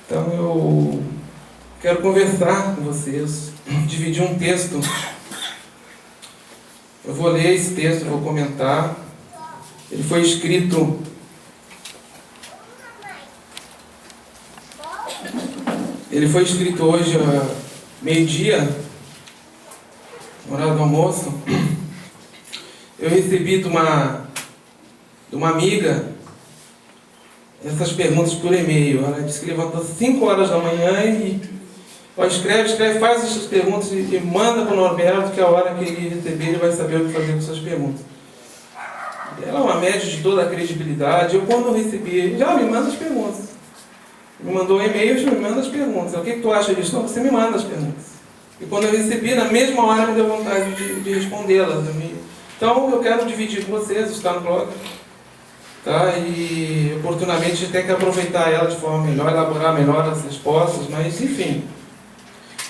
Então eu quero conversar com vocês, dividir um texto. Eu vou ler esse texto, vou comentar. Ele foi escrito hoje, meio-dia, no horário do almoço. Eu recebi de uma amiga essas perguntas por e-mail. Ela disse que levantou às 5 horas da manhã e escreve, faz essas perguntas e manda para o Norberto, que a hora que ele receber ele vai saber o que fazer com essas perguntas. Ela é uma média de toda a credibilidade. Eu, quando eu recebi, já me manda as perguntas. Me mandou um e-mail, já me manda as perguntas. O que tu acha disso? Não, você me manda as perguntas. E quando eu recebi, na mesma hora me deu vontade de respondê-las. Então eu quero dividir com vocês, está no blog. Tá? E oportunamente a gente tem que aproveitar ela de forma melhor, elaborar melhor as respostas, mas enfim.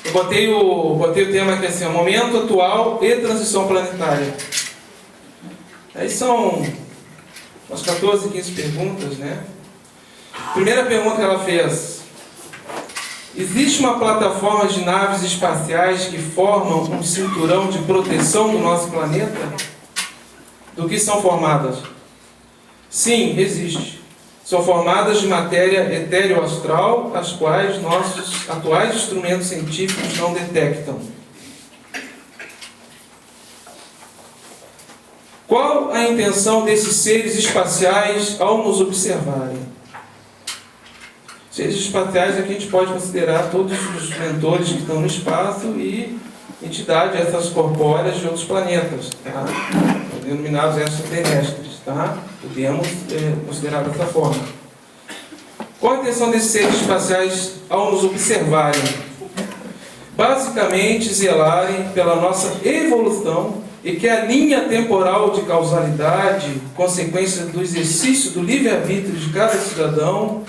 Eu botei o tema aqui assim, momento atual e transição planetária. Aí são umas 14, 15 perguntas, né? Primeira pergunta que ela fez: existe uma plataforma de naves espaciais que formam um cinturão de proteção do nosso planeta? Do que são formadas? Sim, existe. São formadas de matéria etéreo-astral, as quais nossos atuais instrumentos científicos não detectam. Qual a intenção desses seres espaciais ao nos observarem? Seres espaciais aqui a gente pode considerar todos os mentores que estão no espaço e entidades, essas corpóreas de outros planetas, tá? Denominados extraterrestres, tá? Podemos considerar dessa forma. Qual a intenção desses seres espaciais ao nos observarem? Basicamente, zelarem pela nossa evolução e que a linha temporal de causalidade, consequência do exercício do livre-arbítrio de cada cidadão,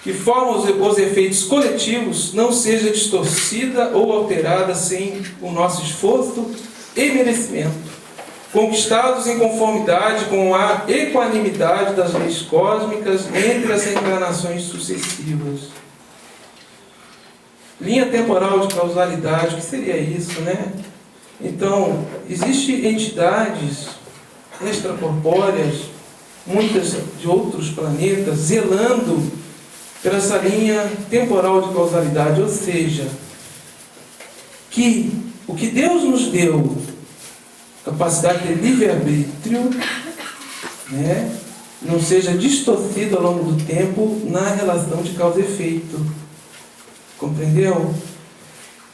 que forma os efeitos coletivos, não seja distorcida ou alterada sem o nosso esforço e merecimento, conquistados em conformidade com a equanimidade das leis cósmicas entre as reencarnações sucessivas. Linha temporal de causalidade, o que seria isso, né? Então, existem entidades extracorpóreas, muitas de outros planetas, zelando por essa linha temporal de causalidade, ou seja, que o que Deus nos deu, capacidade de livre-arbítrio, né, não seja distorcido ao longo do tempo na relação de causa e efeito. Compreendeu?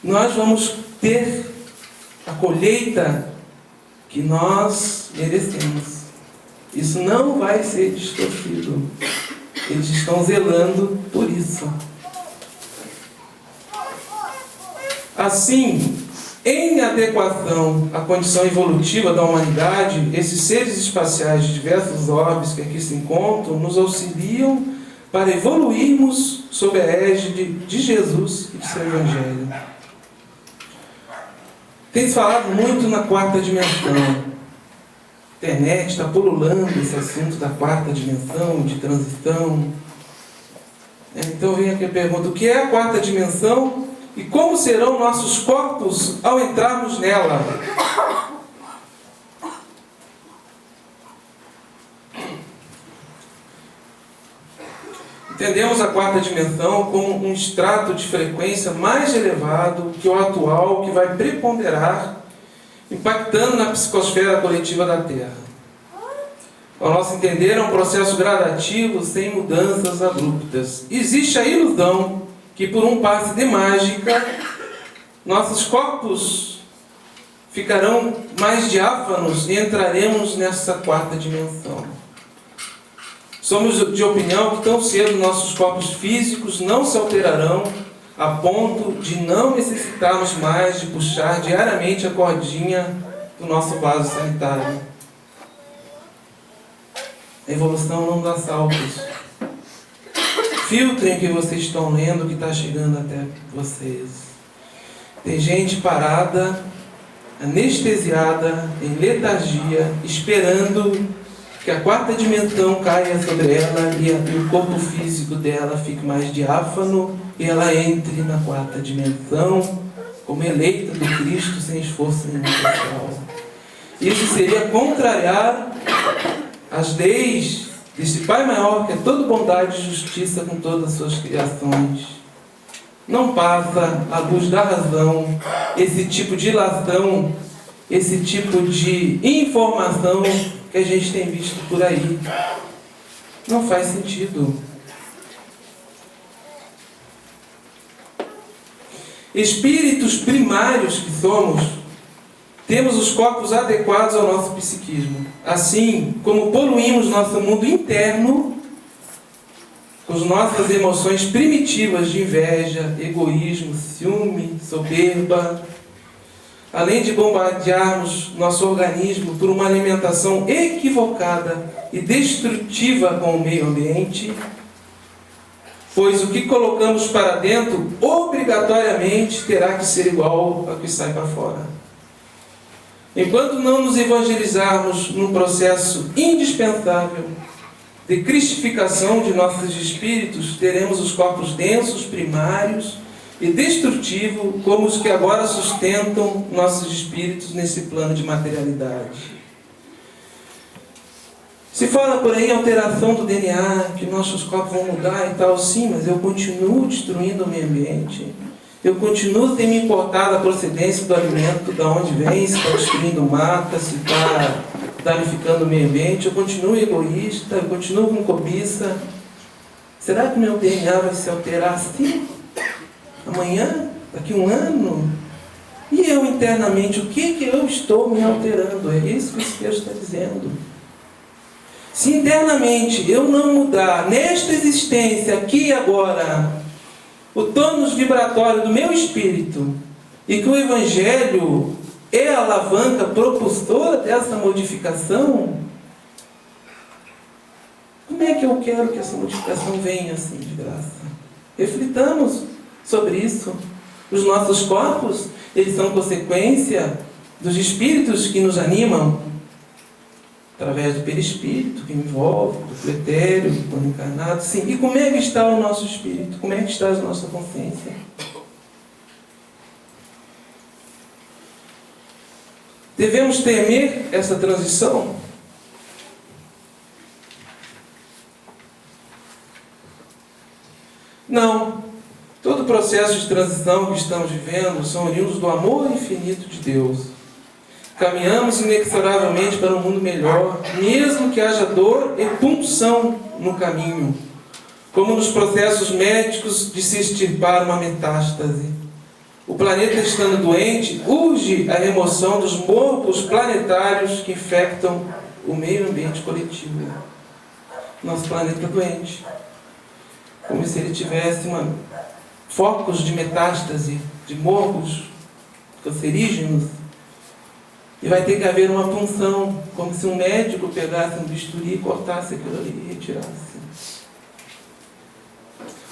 Nós vamos ter a colheita que nós merecemos. Isso não vai ser distorcido. Eles estão zelando por isso. Assim, em adequação à condição evolutiva da humanidade, esses seres espaciais de diversos orbes que aqui se encontram nos auxiliam para evoluirmos sob a égide de Jesus e de seu Evangelho. Tem se falado muito na quarta dimensão. A internet está pululando esse assunto da quarta dimensão, de transição. Então vem aqui a pergunta: o que é a quarta dimensão e como serão nossos corpos ao entrarmos nela? Entendemos a quarta dimensão como um estrato de frequência mais elevado que o atual, que vai preponderar, impactando na psicosfera coletiva da Terra. Ao nosso entender, é um processo gradativo, sem mudanças abruptas. Existe a ilusão que, por um passe de mágica, nossos corpos ficarão mais diáfanos e entraremos nessa quarta dimensão. Somos de opinião que tão cedo nossos corpos físicos não se alterarão a ponto de não necessitarmos mais de puxar diariamente a cordinha do nosso vaso sanitário. A evolução não dá saltos. Filtrem o que vocês estão lendo, o que está chegando até vocês. Tem gente parada, anestesiada, em letargia, esperando que a quarta dimensão caia sobre ela e o corpo físico dela fique mais diáfano e ela entre na quarta dimensão como eleita do Cristo sem esforço nenhum pessoal. Isso seria contrariar as leis desse Pai maior, que é toda bondade e justiça com todas as suas criações. Não passa à luz da razão esse tipo de ilação, esse tipo de informação que a gente tem visto por aí. Não faz sentido. Espíritos primários que somos, temos os corpos adequados ao nosso psiquismo. Assim como poluímos nosso mundo interno com as nossas emoções primitivas de inveja, egoísmo, ciúme, soberba, além de bombardearmos nosso organismo por uma alimentação equivocada e destrutiva com o meio ambiente, pois o que colocamos para dentro obrigatoriamente terá que ser igual ao que sai para fora. Enquanto não nos evangelizarmos num processo indispensável de cristificação de nossos espíritos, teremos os corpos densos, primários e destrutivos, como os que agora sustentam nossos espíritos nesse plano de materialidade. Se fala por aí alteração do DNA, que nossos corpos vão mudar e tal, sim, mas eu continuo destruindo o meio ambiente. Eu continuo sem me importar da procedência do alimento, de onde vem, se está destruindo mata, se está danificando o meio ambiente. Eu continuo egoísta, eu continuo com cobiça. Será que meu DNA vai se alterar assim? Amanhã? Daqui a um ano? E eu internamente, o que eu estou me alterando? É isso que esse texto está dizendo. Se internamente eu não mudar, nesta existência, aqui e agora, o tônus vibratório do meu espírito, e que o Evangelho é a alavanca propulsora dessa modificação, como é que eu quero que essa modificação venha assim de graça? Reflitamos sobre isso. Os nossos corpos, eles são consequência dos espíritos que nos animam, através do perispírito que envolve, do pretéreo, do plano encarnado. Sim. E como é que está o nosso espírito? Como é que está a nossa consciência? Devemos temer essa transição? Não. Todo o processo de transição que estamos vivendo são oriundos do amor infinito de Deus. Caminhamos inexoravelmente para um mundo melhor, mesmo que haja dor e punção no caminho, como nos processos médicos de se extirpar uma metástase. O planeta estando doente, urge a remoção dos morbos planetários que infectam o meio ambiente coletivo. Nosso planeta doente, como se ele tivesse focos de metástase, de morbos cancerígenos. E vai ter que haver uma punção, como se um médico pegasse um bisturi, cortasse aquilo ali e retirasse.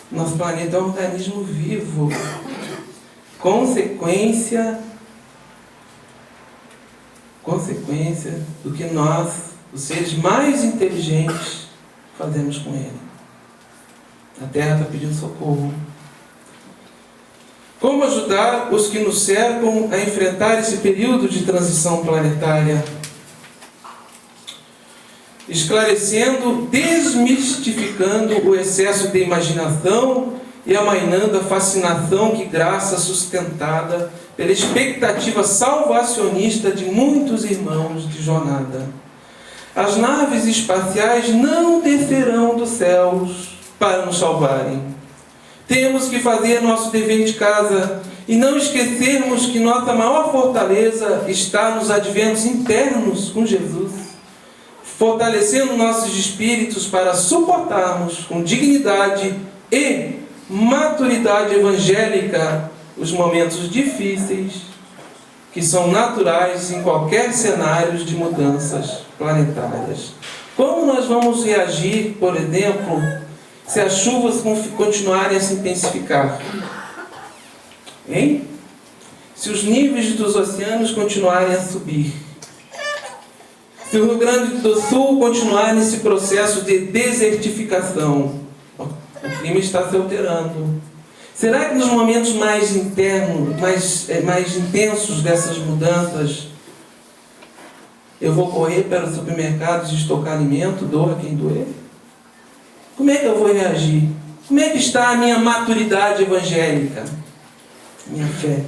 Nosso planeta é um organismo vivo, consequência do que nós, os seres mais inteligentes, fazemos com ele. A Terra está pedindo socorro. Como ajudar os que nos cercam a enfrentar esse período de transição planetária? Esclarecendo, desmistificando o excesso de imaginação e amainando a fascinação que graça sustentada pela expectativa salvacionista de muitos irmãos de jornada. As naves espaciais não descerão dos céus para nos salvarem. Temos que fazer nosso dever de casa e não esquecermos que nossa maior fortaleza está nos adventos internos com Jesus, fortalecendo nossos espíritos para suportarmos com dignidade e maturidade evangélica os momentos difíceis que são naturais em qualquer cenário de mudanças planetárias. Como nós vamos reagir, por exemplo, se as chuvas continuarem a se intensificar? Hein? Se os níveis dos oceanos continuarem a subir? Se o Rio Grande do Sul continuar nesse processo de desertificação? O clima está se alterando. Será que nos momentos mais internos, mais intensos dessas mudanças, eu vou correr para o supermercado e estocar alimento, doa quem doer? Como é que eu vou reagir? Como é que está a minha maturidade evangélica? Minha fé?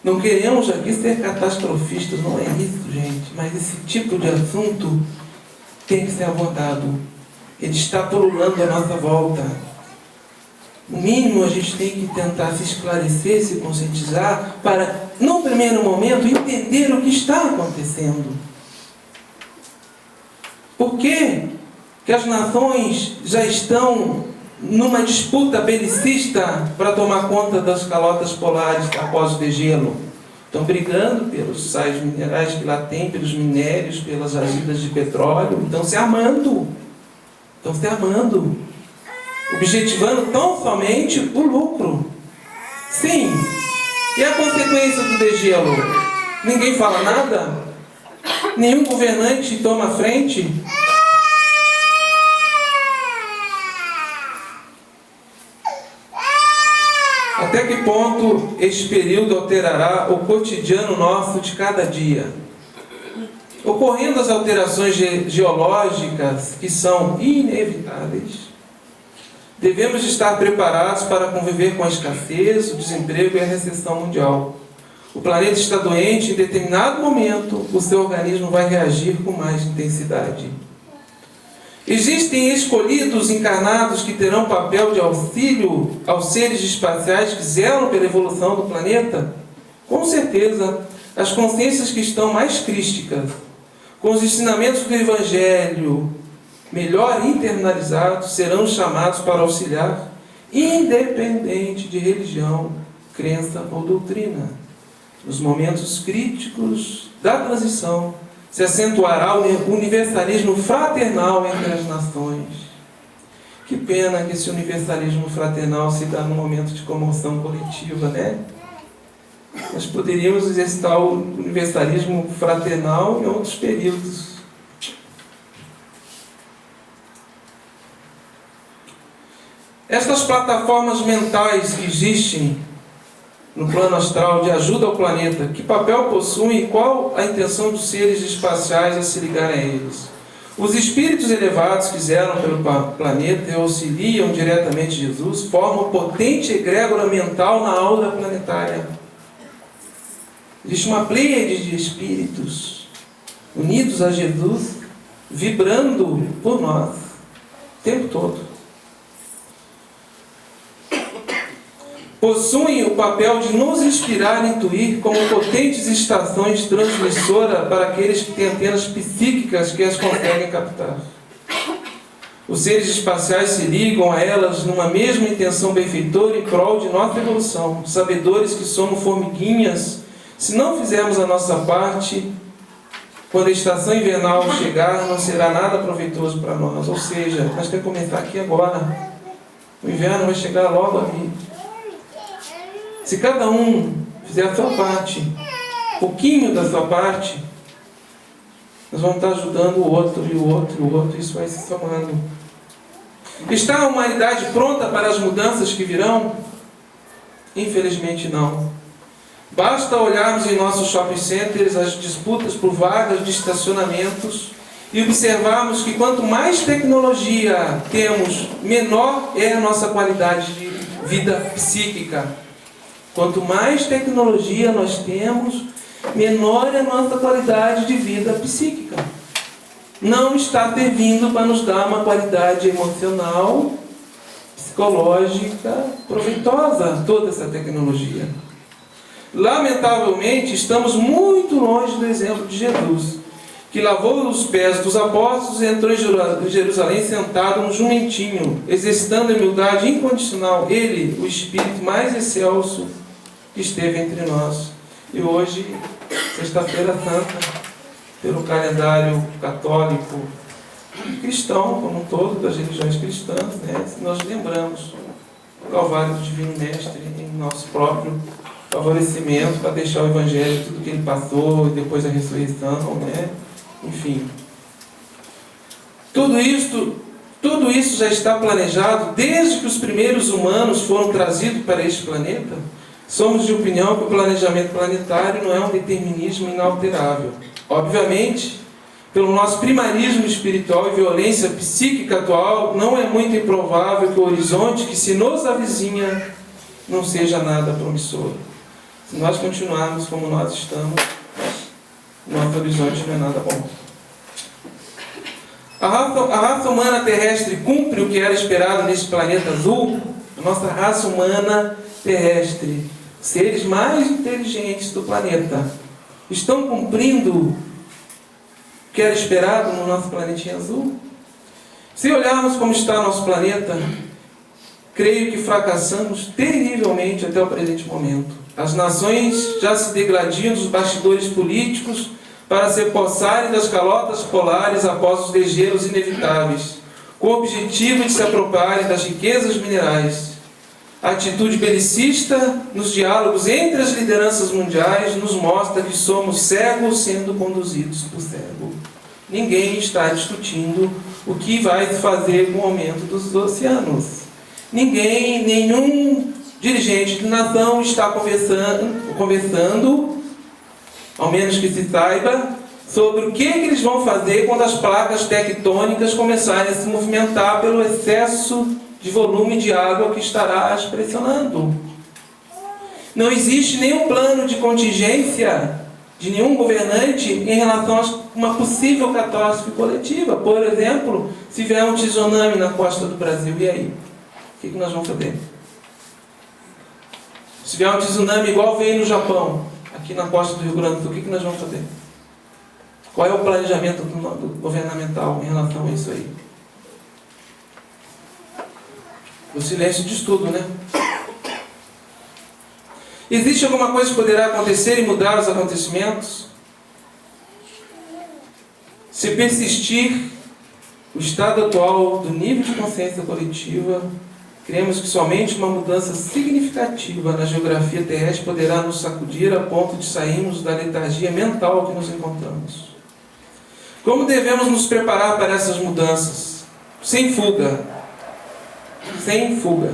Não queremos aqui ser catastrofistas, não é isso, gente. Mas esse tipo de assunto tem que ser abordado. Ele está pululando à nossa volta. No mínimo, a gente tem que tentar se esclarecer, se conscientizar, para, num primeiro momento, entender o que está acontecendo. Por que as nações já estão numa disputa belicista para tomar conta das calotas polares após o degelo? Estão brigando pelos sais minerais que lá tem, pelos minérios, pelas jazidas de petróleo. Estão se armando. Objetivando tão somente o lucro. Sim. E a consequência do degelo? Ninguém fala nada? Nenhum governante toma a frente? Até que ponto este período alterará o cotidiano nosso de cada dia? Ocorrendo as alterações geológicas que são inevitáveis, devemos estar preparados para conviver com a escassez, o desemprego e a recessão mundial. O planeta está doente e em determinado momento o seu organismo vai reagir com mais intensidade. Existem escolhidos encarnados que terão papel de auxílio aos seres espaciais que zelam pela evolução do planeta? Com certeza, as consciências que estão mais crísticas, com os ensinamentos do Evangelho melhor internalizados, serão chamados para auxiliar, independente de religião, crença ou doutrina. Nos momentos críticos da transição, se acentuará o universalismo fraternal entre as nações. Que pena que esse universalismo fraternal se dá num momento de comoção coletiva, né? Nós poderíamos exercitar o universalismo fraternal em outros períodos. Estas plataformas mentais que existem no plano astral de ajuda ao planeta, que papel possuem e qual a intenção dos seres espaciais a se ligarem a eles? Os espíritos elevados que zelam pelo planeta e auxiliam diretamente Jesus formam potente egrégora mental na aura planetária. Existe uma pleiade de espíritos unidos a Jesus, vibrando por nós o tempo todo. Possuem o papel de nos inspirar e intuir como potentes estações transmissoras para aqueles que têm antenas psíquicas que as conseguem captar. Os seres espaciais se ligam a elas numa mesma intenção benfeitora em prol de nossa evolução. Sabedores que somos formiguinhas, se não fizermos a nossa parte, quando a estação invernal chegar, não será nada proveitoso para nós. Ou seja, nós temos que começar aqui agora. O inverno vai chegar logo ali. Se cada um fizer a sua parte, um pouquinho da sua parte, nós vamos estar ajudando o outro, e o outro, e o outro, e isso vai se somando. Está a humanidade pronta para as mudanças que virão? Infelizmente não. Basta olharmos em nossos shopping centers as disputas por vagas de estacionamentos e observarmos que quanto mais tecnologia temos, menor é a nossa qualidade de vida psíquica. Quanto mais tecnologia nós temos, menor é a nossa qualidade de vida psíquica. Não está servindo para nos dar uma qualidade emocional, psicológica, proveitosa, toda essa tecnologia. Lamentavelmente, estamos muito longe do exemplo de Jesus, que lavou os pés dos apóstolos e entrou em Jerusalém sentado num jumentinho, exercitando a humildade incondicional. Ele, o Espírito mais excelso, que esteve entre nós. E hoje, sexta-feira santa, pelo calendário católico cristão, como um todo, das religiões cristãs, né, nós lembramos o Calvário do Divino Mestre em nosso próprio favorecimento, para deixar o Evangelho, tudo que ele passou, e depois a ressurreição, né? Enfim. Tudo isto Tudo isso já está planejado desde que os primeiros humanos foram trazidos para este planeta? Somos de opinião que o planejamento planetário não é um determinismo inalterável. Obviamente, pelo nosso primarismo espiritual e violência psíquica atual, não é muito improvável que o horizonte que se nos avizinha não seja nada promissor. Se nós continuarmos como nós estamos, nosso horizonte não é nada bom. A raça humana terrestre cumpre o que era esperado neste planeta azul? A nossa raça humana terrestre, seres mais inteligentes do planeta, estão cumprindo o que era esperado no nosso planetinha azul? Se olharmos como está nosso planeta, creio que fracassamos terrivelmente até o presente momento. As nações já se degladiam dos bastidores políticos para se possarem das calotas polares após os degielos inevitáveis, com o objetivo de se apropriarem das riquezas minerais. A atitude belicista nos diálogos entre as lideranças mundiais nos mostra que somos cegos sendo conduzidos por cego. Ninguém está discutindo o que vai se fazer com o aumento dos oceanos. Nenhum dirigente de nação está conversando, ao menos que se saiba, sobre o que eles vão fazer quando as placas tectônicas começarem a se movimentar pelo excesso de volume de água que estará as pressionando. Não existe nenhum plano de contingência de nenhum governante em relação a uma possível catástrofe coletiva. Por exemplo, se vier um tsunami na costa do Brasil, e aí? O que nós vamos fazer? Se vier um tsunami igual veio no Japão, aqui na costa do Rio Grande do Sul, o que nós vamos fazer? Qual é o planejamento governamental em relação a isso aí? O silêncio diz tudo, né? Existe alguma coisa que poderá acontecer e mudar os acontecimentos? Se persistir o estado atual do nível de consciência coletiva, cremos que somente uma mudança significativa na geografia terrestre poderá nos sacudir a ponto de sairmos da letargia mental que nos encontramos. Como devemos nos preparar para essas mudanças? Sem fuga. Sem fuga.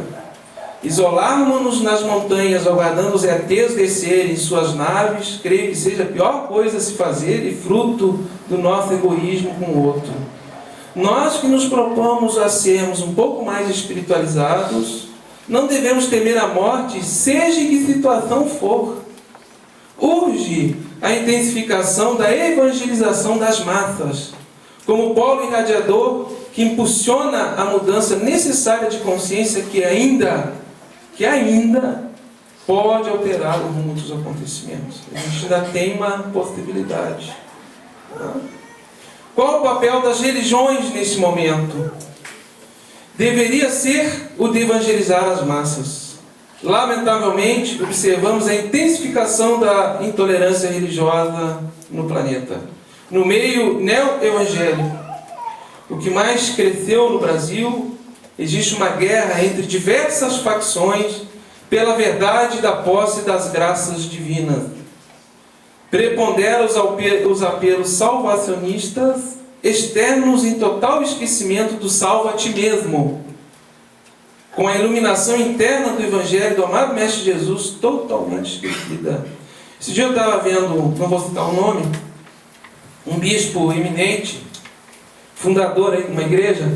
Isolarmos-nos nas montanhas, aguardando os ETs descerem em suas naves, creio que seja a pior coisa a se fazer e fruto do nosso egoísmo com o outro. Nós que nos propomos a sermos um pouco mais espiritualizados, não devemos temer a morte, seja em que situação for. Urge a intensificação da evangelização das massas, como polo irradiador que impulsiona a mudança necessária de consciência que ainda pode alterar o rumo dos acontecimentos. A gente ainda tem uma possibilidade. Qual o papel das religiões nesse momento? Deveria ser o de evangelizar as massas. Lamentavelmente, observamos a intensificação da intolerância religiosa no planeta. No meio neo-evangélico, o que mais cresceu no Brasil, existe uma guerra entre diversas facções pela verdade da posse das graças divinas. Prepondera os apelos salvacionistas externos em total esquecimento do salva a ti mesmo, com a iluminação interna do Evangelho do amado Mestre Jesus totalmente esquecida. Esse dia eu estava vendo, não vou citar o nome, um bispo eminente, fundador aí de uma igreja.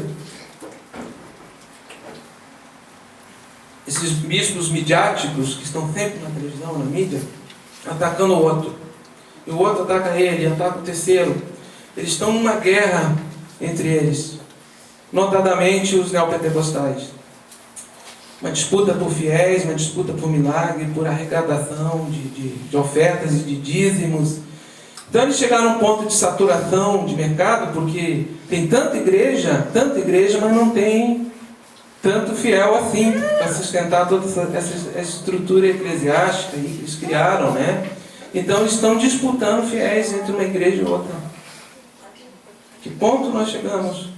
Esses bispos midiáticos que estão sempre na televisão, na mídia, atacando o outro. E o outro ataca ele, ataca o terceiro. Eles estão numa guerra entre eles, notadamente os neopentecostais. Uma disputa por fiéis, uma disputa por milagre, por arrecadação de ofertas e de dízimos. Então eles chegaram a um ponto de saturação de mercado, porque tem tanta igreja, mas não tem tanto fiel assim, para sustentar toda essa estrutura eclesiástica aí que eles criaram, né? Então eles estão disputando fiéis entre uma igreja e outra. Que ponto nós chegamos?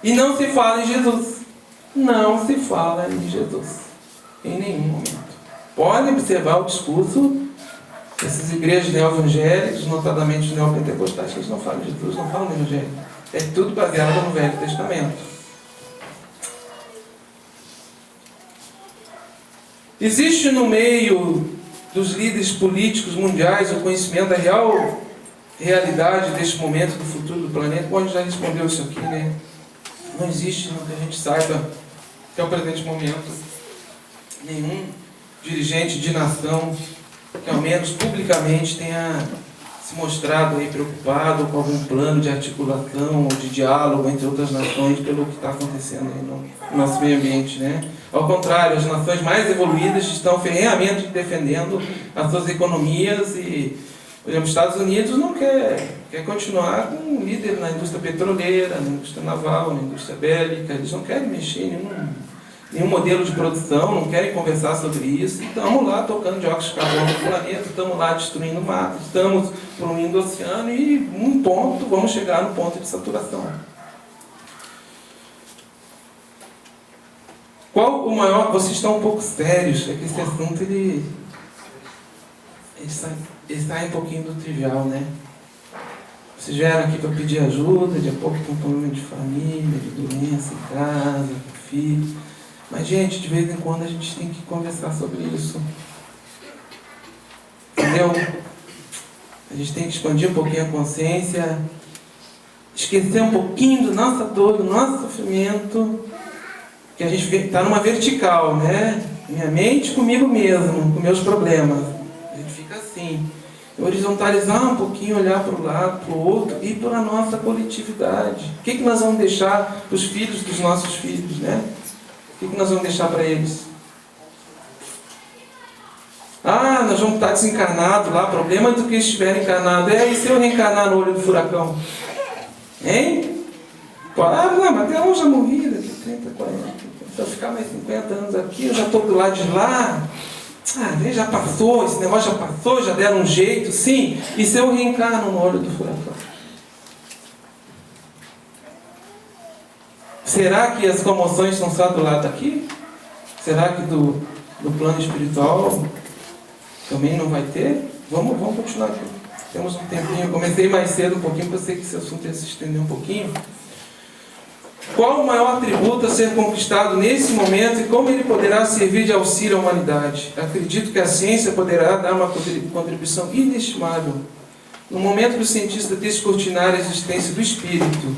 E não se fala em Jesus. Não se fala em Jesus. Em nenhum momento. Podem observar o discurso dessas igrejas neo-evangélicas, notadamente os neopentecostais, que eles não falam de Jesus, não falam do Evangelho. É tudo baseado no Velho Testamento. Existe no meio dos líderes políticos mundiais o conhecimento da realidade deste momento do futuro do planeta? Bom, a gente já respondeu isso aqui, né? Não existe, não que a gente saiba, até o presente momento, nenhum dirigente de nação que ao menos publicamente tenha se mostrado aí preocupado com algum plano de articulação ou de diálogo entre outras nações pelo que está acontecendo aí no nosso meio ambiente, né? Ao contrário, as nações mais evoluídas estão ferrenhamente defendendo as suas economias e, por exemplo, os Estados Unidos não quer continuar com um líder na indústria petroleira, na indústria naval, na indústria bélica. Eles não querem mexer em nenhum modelo de produção, não querem conversar sobre isso. E estamos lá tocando dióxido de carbono no planeta, estamos lá destruindo mato, estamos poluindo o oceano e vamos chegar no ponto de saturação. Qual o maior... Vocês estão um pouco sérios, é que esse assunto ele sai um pouquinho do trivial, né? Vocês vieram aqui para pedir ajuda, de acordo com um problema de família, de doença em casa, com filho. Mas, gente, de vez em quando a gente tem que conversar sobre isso. Entendeu? A gente tem que expandir um pouquinho a consciência, esquecer um pouquinho da nossa dor, do nosso sofrimento, que a gente está numa vertical, né? Minha mente comigo mesmo, com meus problemas. A gente fica assim. Horizontalizar um pouquinho, olhar para o lado, para o outro e para a nossa coletividade. O que nós vamos deixar para os filhos dos nossos filhos, né? O que nós vamos deixar para eles? Nós vamos estar desencarnados lá, problema do que estiver encarnado. E se eu reencarnar no olho do furacão? Hein? Não, mas até hoje já morri, daqui 30, 40. Se eu ficar mais 50 anos aqui, eu já estou do lado de lá. Já passou, esse negócio já passou, já deram um jeito, sim. E se eu reencarno no olho do furacão? Será que as comoções são só do lado daqui? Será que do plano espiritual também não vai ter? Vamos continuar aqui. Temos um tempinho. Eu comecei mais cedo um pouquinho, porque eu sei que esse assunto ia se estender um pouquinho. Qual o maior atributo a ser conquistado nesse momento e como ele poderá servir de auxílio à humanidade? Acredito que a ciência poderá dar uma contribuição inestimável. No momento que os cientistas descortinarem a existência do espírito,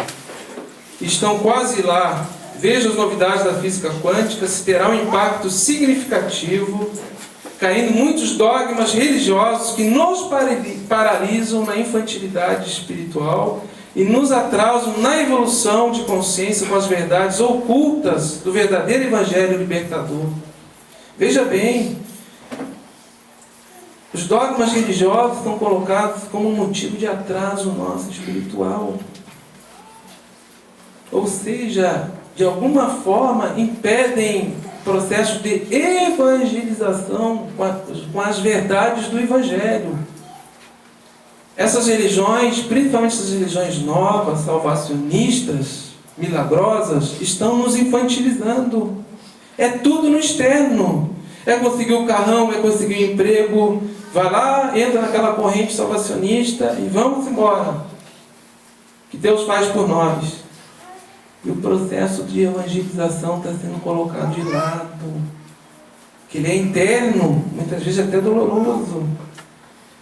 estão quase lá. Veja as novidades da física quântica, se terá um impacto significativo, caindo muitos dogmas religiosos que nos paralisam na infantilidade espiritual e nos atrasam na evolução de consciência com as verdades ocultas do verdadeiro Evangelho libertador. Veja bem, os dogmas religiosos são colocados como motivo de atraso nosso espiritual. Ou seja, de alguma forma impedem o processo de evangelização com as verdades do Evangelho. Essas religiões, principalmente essas religiões novas, salvacionistas, milagrosas, estão nos infantilizando. É tudo no externo. É conseguir o carrão, é conseguir o emprego. Vai lá, entra naquela corrente salvacionista e vamos embora. Que Deus faz por nós. E o processo de evangelização está sendo colocado de lado. Que ele é interno, muitas vezes até doloroso.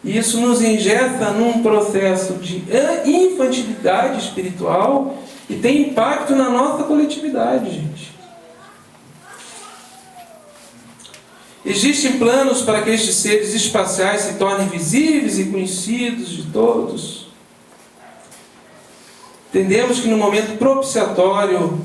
E isso nos engessa num processo de infantilidade espiritual e tem impacto na nossa coletividade, gente. Existem planos para que estes seres espaciais se tornem visíveis e conhecidos de todos. Entendemos que no momento propiciatório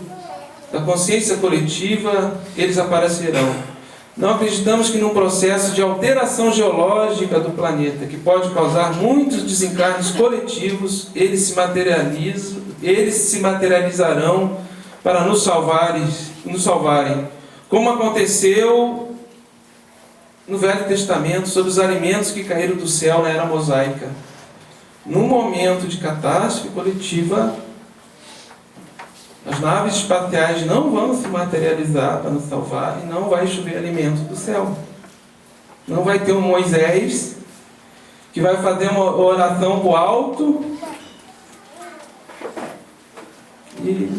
da consciência coletiva, eles aparecerão. Não acreditamos que num processo de alteração geológica do planeta, que pode causar muitos desencarnes coletivos, eles se materializarão para nos salvarem, como aconteceu no Velho Testamento sobre os alimentos que caíram do céu na Era Mosaica. No momento de catástrofe coletiva, as naves espaciais não vão se materializar para nos salvar e não vai chover alimento do céu. Não vai ter um Moisés que vai fazer uma oração para o alto e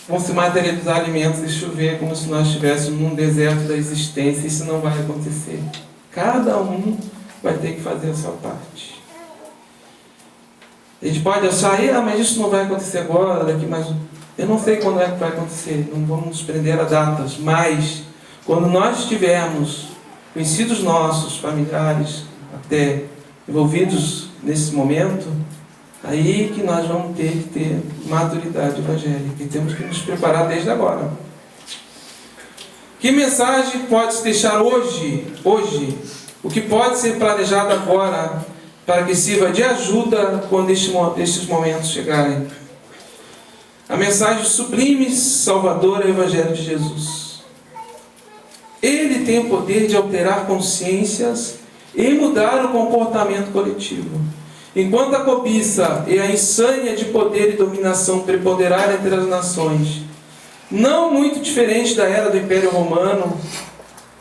vão se materializar alimentos e chover como se nós estivéssemos num deserto da existência. Isso não vai acontecer. Cada um vai ter que fazer a sua parte. A gente pode achar, mas isso não vai acontecer agora, daqui mais... Eu não sei quando é que vai acontecer, não vamos nos prender a datas, mas quando nós estivermos, conhecidos nossos, familiares, até envolvidos nesse momento, aí que nós vamos ter que ter maturidade evangélica e temos que nos preparar desde agora. Que mensagem pode se deixar hoje? O que pode ser planejado agora para que sirva de ajuda quando estes momentos chegarem? A mensagem sublime, salvadora, é o Evangelho de Jesus. Ele tem o poder de alterar consciências e mudar o comportamento coletivo. Enquanto a cobiça e a insânia de poder e dominação preponderarem entre as nações, não muito diferente da era do Império Romano,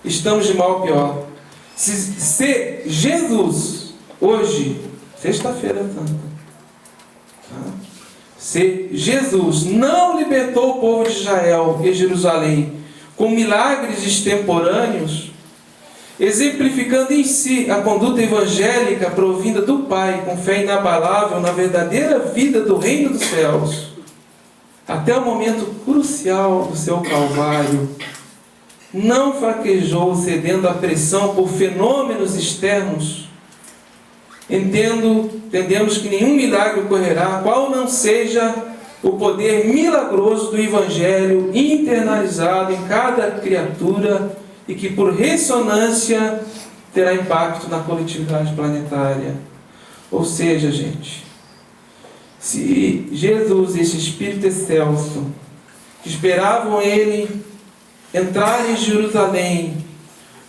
estamos de mal a pior. Se Jesus, hoje, sexta-feira santa, se Jesus não libertou o povo de Israel e Jerusalém com milagres extemporâneos, exemplificando em si a conduta evangélica provinda do Pai, com fé inabalável na verdadeira vida do reino dos céus, até o momento crucial do seu Calvário, não fraquejou cedendo à pressão por fenômenos externos. Entendemos que nenhum milagre ocorrerá, qual não seja o poder milagroso do Evangelho internalizado em cada criatura e que por ressonância terá impacto na coletividade planetária. Ou seja, gente, se Jesus, esse Espírito excelso, que esperavam Ele entrar em Jerusalém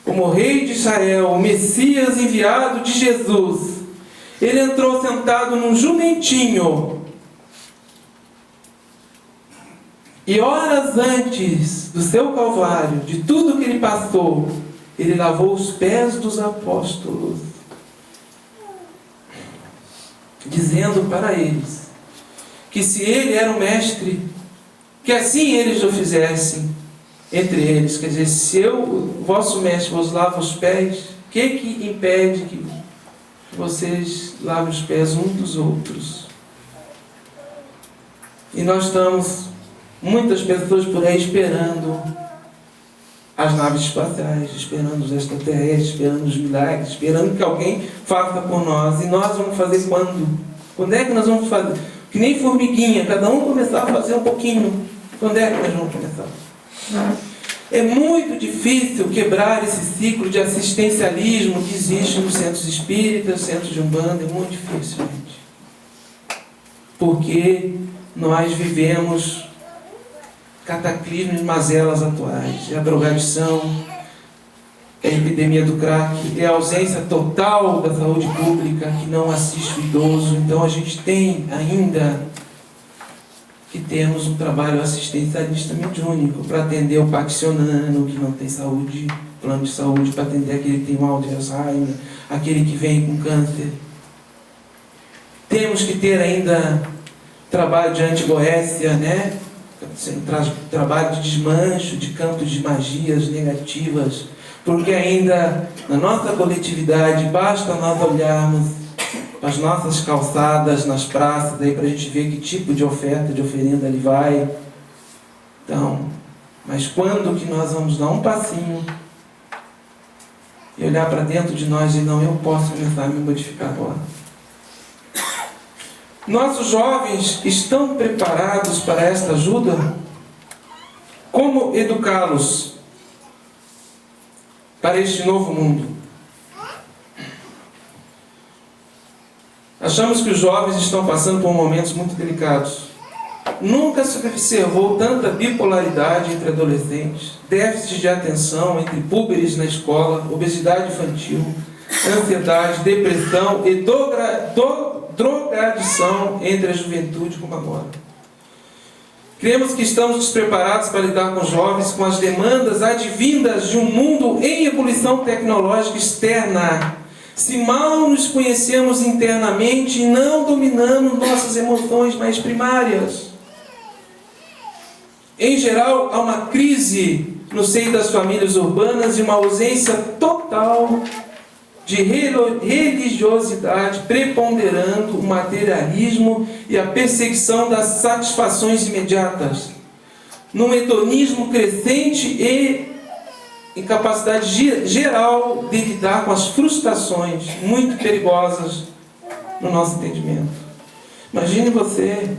como Rei de Israel, o Messias enviado de Jesus, Ele entrou sentado num jumentinho. E horas antes do seu Calvário, de tudo que Ele passou, Ele lavou os pés dos apóstolos, dizendo para eles que se Ele era o Mestre, que assim eles o fizessem entre eles. Quer dizer, se eu, o vosso Mestre, vos lava os pés, o que impede que vocês lavem os pés uns dos outros? E nós estamos, muitas pessoas por aí esperando as naves espaciais, esperando os extraterrestres, esperando os milagres, esperando que alguém faça por nós. E nós vamos fazer quando? Quando é que nós vamos fazer? Que nem formiguinha, cada um começar a fazer um pouquinho. Quando é que nós vamos começar? É muito difícil quebrar esse ciclo de assistencialismo que existe nos centros espíritas, centros de Umbanda. É muito difícil, gente. Porque nós vivemos cataclismos e mazelas atuais. É a drogadição, é a epidemia do crack, é a ausência total da saúde pública que não assiste o idoso. Então a gente tem ainda que termos um trabalho assistencialista mediúnico para atender o paxionano que não tem saúde, plano de saúde, para atender aquele que tem mal de Alzheimer, aquele que vem com câncer. Temos que ter ainda trabalho de antigoécia, né? Trabalho de desmancho de campos de magias negativas, porque ainda na nossa coletividade basta nós olharmos as nossas calçadas nas praças aí para a gente ver que tipo de oferta, de oferenda ali vai. Então, mas quando que nós vamos dar um passinho e olhar para dentro de nós e não, eu posso começar a me modificar agora? Nossos jovens estão preparados para esta ajuda? Como educá-los para este novo mundo? Achamos que os jovens estão passando por momentos muito delicados. Nunca se observou tanta bipolaridade entre adolescentes, déficit de atenção entre púberes na escola, obesidade infantil, ansiedade, depressão e drogadição entre a juventude como agora. Cremos que estamos despreparados para lidar com os jovens, com as demandas advindas de um mundo em ebulição tecnológica externa, se mal nos conhecemos internamente e não dominamos nossas emoções mais primárias. Em geral, há uma crise no seio das famílias urbanas e uma ausência total de religiosidade, preponderando o materialismo e a perseguição das satisfações imediatas, num hedonismo crescente e incapacidade geral de lidar com as frustrações muito perigosas no nosso entendimento. Imagine você,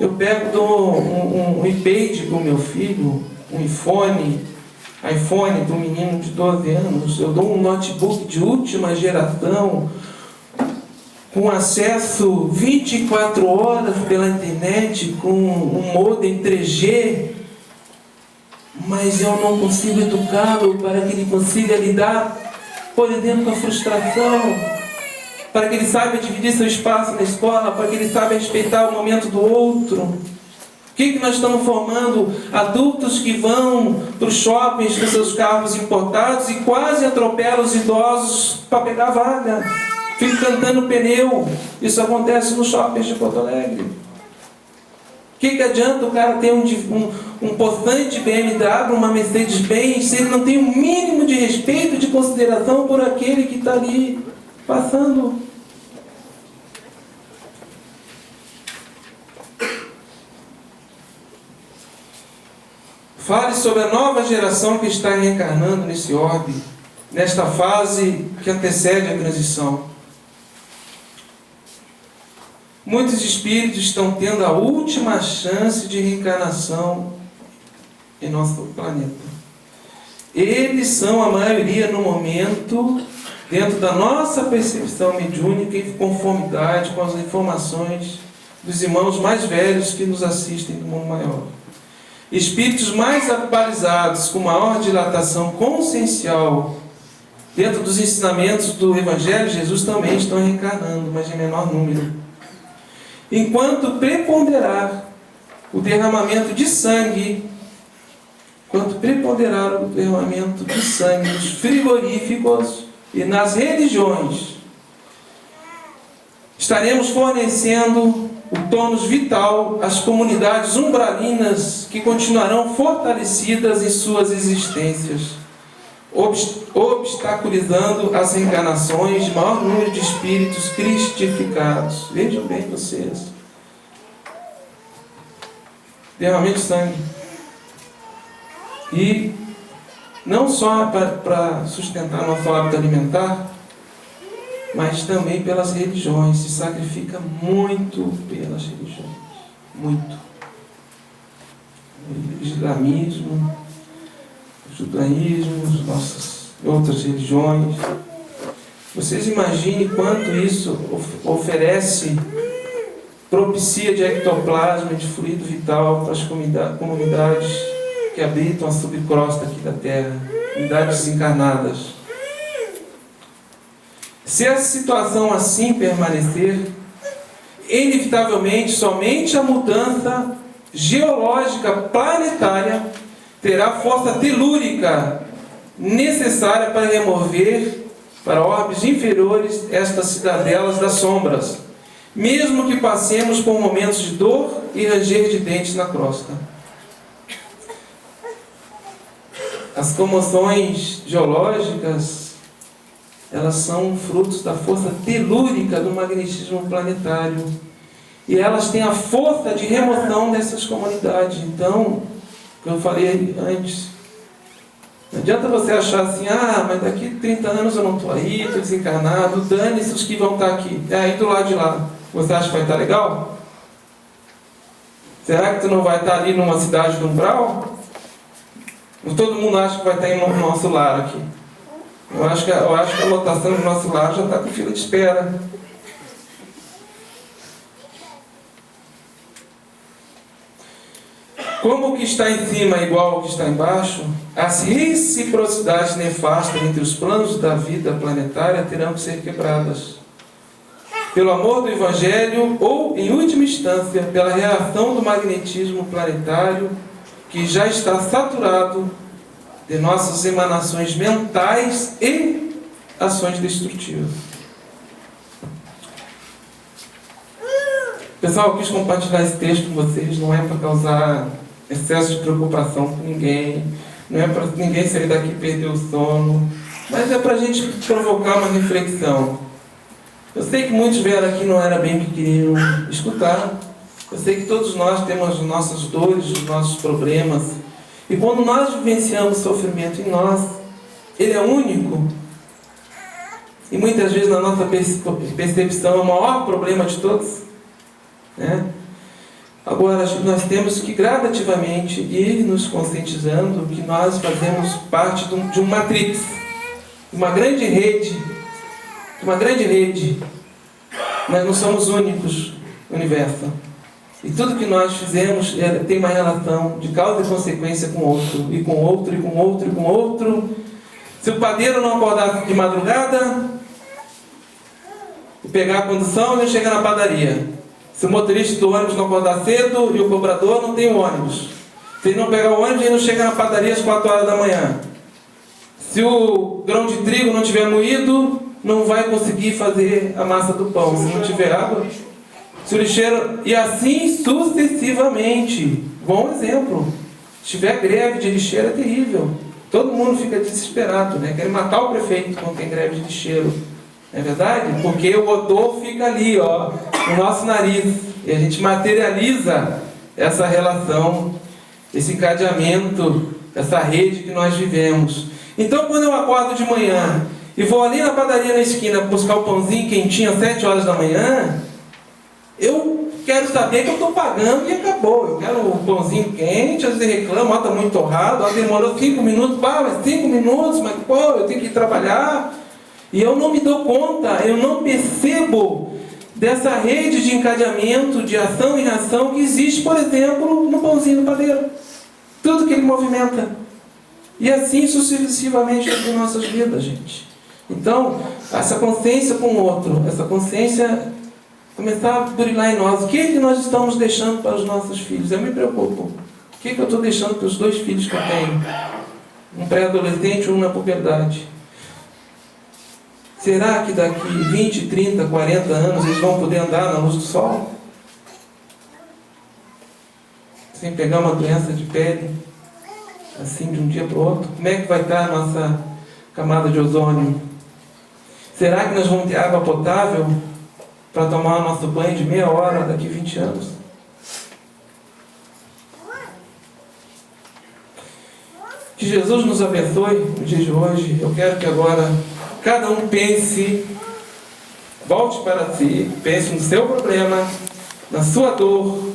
eu pego um iPad para o meu filho, um iPhone para um menino de 12 anos, eu dou um notebook de última geração, com acesso 24 horas pela internet, com um modem 3G, mas eu não consigo educá-lo para que ele consiga lidar, por exemplo, com a frustração, para que ele saiba dividir seu espaço na escola, para que ele saiba respeitar o momento do outro. O que nós estamos formando? Adultos que vão para os shoppings com seus carros importados e quase atropelam os idosos para pegar vaga. Ficam cantando pneu. Isso acontece nos shoppings de Porto Alegre. O que adianta o cara ter um possante BMW, uma Mercedes-Benz, se ele não tem o mínimo de respeito, de consideração por aquele que está ali passando? Fale sobre a nova geração que está reencarnando nesse orbe, nesta fase que antecede a transição. Muitos espíritos estão tendo a última chance de reencarnação em nosso planeta. Eles são a maioria no momento, dentro da nossa percepção mediúnica, em conformidade com as informações dos irmãos mais velhos que nos assistem do mundo maior. Espíritos mais atualizados, com maior dilatação consciencial, dentro dos ensinamentos do Evangelho, Jesus também estão reencarnando, mas em menor número. Enquanto preponderar o derramamento de sangue, nos frigoríficos e nas religiões, estaremos fornecendo o tônus vital às comunidades umbralinas que continuarão fortalecidas em suas existências, obstaculizando as reencarnações de maior número de espíritos cristificados. Vejam bem vocês. Derramamento de sangue. E não só para sustentar nosso hábito alimentar, mas também pelas religiões. Se sacrifica muito pelas religiões. Muito. O islamismo, o judaísmo, nossas outras religiões. Vocês imaginem quanto isso oferece, propicia de ectoplasma, de fluido vital para as comunidades que habitam a subcrosta aqui da Terra, comunidades desencarnadas. Se a situação assim permanecer, inevitavelmente, somente a mudança geológica planetária terá força telúrica necessária para remover para orbes inferiores estas cidadelas das sombras, mesmo que passemos por momentos de dor e ranger de dentes na crosta. As comoções geológicas, elas são frutos da força telúrica do magnetismo planetário. E elas têm a força de remoção dessas comunidades. Então, como eu falei antes, não adianta você achar assim, mas daqui a 30 anos eu não estou aí, estou desencarnado, dane-se os que vão estar aqui. Aí do lado de lá, você acha que vai estar legal? Será que tu não vai estar ali numa cidade do umbral? Todo mundo acha que vai estar no nosso lar aqui. Eu acho que a lotação do nosso lar já está com fila de espera. Como o que está em cima é igual ao que está embaixo, as reciprocidades nefastas entre os planos da vida planetária terão que ser quebradas. Pelo amor do Evangelho ou, em última instância, pela reação do magnetismo planetário que já está saturado de nossas emanações mentais e ações destrutivas. Pessoal, eu quis compartilhar esse texto com vocês, não é para causar excesso de preocupação com ninguém, não é para ninguém sair daqui e perder o sono, mas é para a gente provocar uma reflexão. Eu sei que muitos vieram aqui não era bem que queriam escutar. Eu sei que todos nós temos as nossas dores, os nossos problemas. E quando nós vivenciamos sofrimento em nós, ele é único. E muitas vezes na nossa percepção é o maior problema de todos, né? Agora, nós temos que gradativamente ir nos conscientizando que nós fazemos parte de uma matrix, uma grande rede, Nós não somos únicos no universo. E tudo que nós fizemos tem uma relação de causa e consequência com outro, e com outro, e com outro, e com outro. Se o padeiro não acordar de madrugada e pegar a condução, ele chega na padaria. Se o motorista do ônibus não acordar cedo e o cobrador não tem o ônibus. Se ele não pegar o ônibus, ele não chega na padaria às 4 horas da manhã. Se o grão de trigo não tiver moído, não vai conseguir fazer a massa do pão. Se não tiver água, se o lixeiro... E assim sucessivamente. Bom exemplo. Se tiver greve de lixeiro é terrível. Todo mundo fica desesperado, né? Quer matar o prefeito quando tem greve de lixeiro. Não é verdade? Porque o odor fica ali, ó, no nosso nariz. E a gente materializa essa relação, esse encadeamento, essa rede que nós vivemos. Então, quando eu acordo de manhã e vou ali na padaria na esquina buscar o pãozinho quentinho às 7 horas da manhã, eu quero saber que eu estou pagando e acabou. Eu quero o pãozinho quente, às vezes reclamo, está muito torrado, demorou 5 minutos, mas 5 minutos, mas pô, eu tenho que ir trabalhar. E eu não me dou conta, eu não percebo dessa rede de encadeamento, de ação e reação que existe, por exemplo, no pãozinho do padeiro. Tudo que ele movimenta. E assim sucessivamente nas nossas vidas, gente. Então, essa consciência com o outro, essa consciência começar a brilhar em nós. O que é que nós estamos deixando para os nossos filhos? Eu me preocupo. O que é que eu estou deixando para os 2 filhos que eu tenho? Um pré-adolescente e um na puberdade. Será que daqui 20, 30, 40 anos eles vão poder andar na luz do sol? Sem pegar uma doença de pele, assim de um dia para o outro? Como é que vai estar a nossa camada de ozônio? Será que nós vamos ter água potável para tomar o nosso banho de meia hora daqui 20 anos? Que Jesus nos abençoe no dia de hoje. Eu quero que agora cada um pense, volte para si, pense no seu problema, na sua dor,